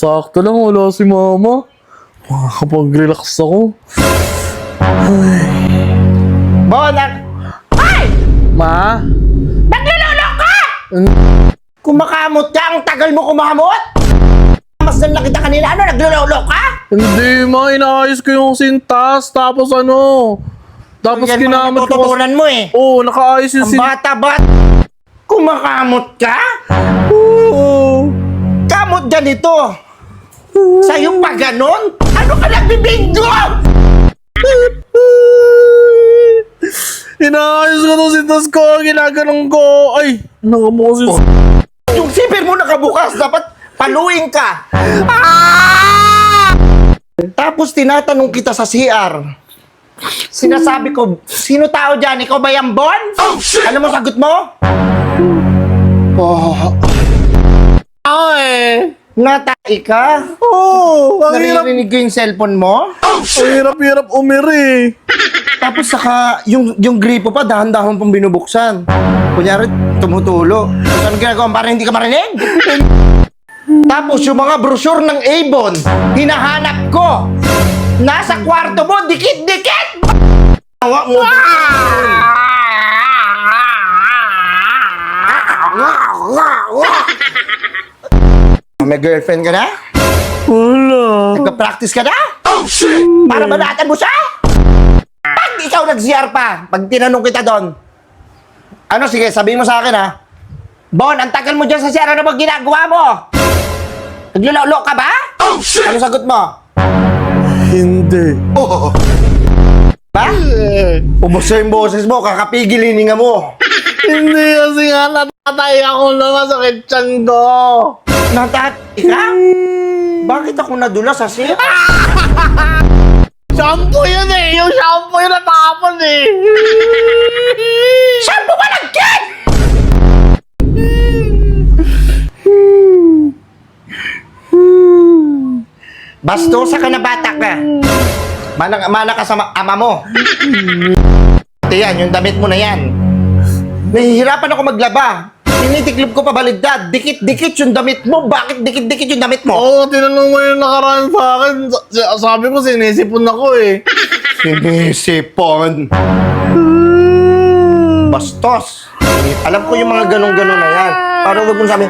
Sakto lang, wala si mama. Makakapag-relax ako. Bonak! Ay! Ma? Naglulolo ka! Kumakamot ka! Ang tagal mo kumamot! Mas na kita kanina, ano? Naglulolo ka? Hindi, ma. Inaayos ko yung sintas. Tapos ano? Tapos Yan mga kinamot ko. natututunan mo eh. Oo, nakaayos yung Ang bata-bat! Kumakamot ka? Oo. Kamot ganito! Sa'yo pa ganon? Ano ka nagbibingo? Inaayos ko itong sintas ko. Ginaganong ko. Ay, ano mo kasi. Yung sipir mo nakabukas, dapat paluin ka. Tapos tinatanong kita sa CR. Sinasabi ko, sino tao dyan? Ikaw ba yung Bon? Ano mo sagot mo? Oh, Ay. natay ka? Oo, ang hirap. Naririnig ko yung cellphone mo? Ang hirap-hirap umiri. Tapos saka, yung gripo pa, dahan-dahan pang binubuksan. Kunyari, tumutulo. Tapos ano ginagawa? Parang hindi ka marinig? Tapos yung mga brochure ng Avon, hinahanap ko. Nasa kwarto mo, dikit-dikit! Awa mo. May girlfriend ka na? Wala. Nagpa-practice ka na? Para banatan mo siya? Pag ikaw nag-CR pa, pag tinanong kita doon, ano, sige, sabihin mo sa akin ha. Bon, ang tagal mo dyan sa CR, ano ba ginagawa mo? Naglulolo ka ba? Ano sagot mo? Hindi. Ba? Ubos na yung boses mo, kakapigil hininga mo. Hindi kasi nga natatay ako na masakit tiyan ko. Natati ka? Bakit ako nadula sa CR? Shampoo yun eh. Yung shampoo yun natapon eh. Saan mo ba nag-get? Bastosa ka na bata ka. Mana ka sa ama mo. Ito yan, yung damit mo na yan. Nahihirapan ako maglaba. Tinitiklop ko pabaligtad. Dikit-dikit yung damit mo. Bakit dikit-dikit yung damit mo? Oo, tinanong mo yung nakaraan sa akin. Sabi ko sinisipon ako eh. Sinisipon. Bastos. Alam ko yung mga ganun-ganun na yan. Parang wag mong sabi,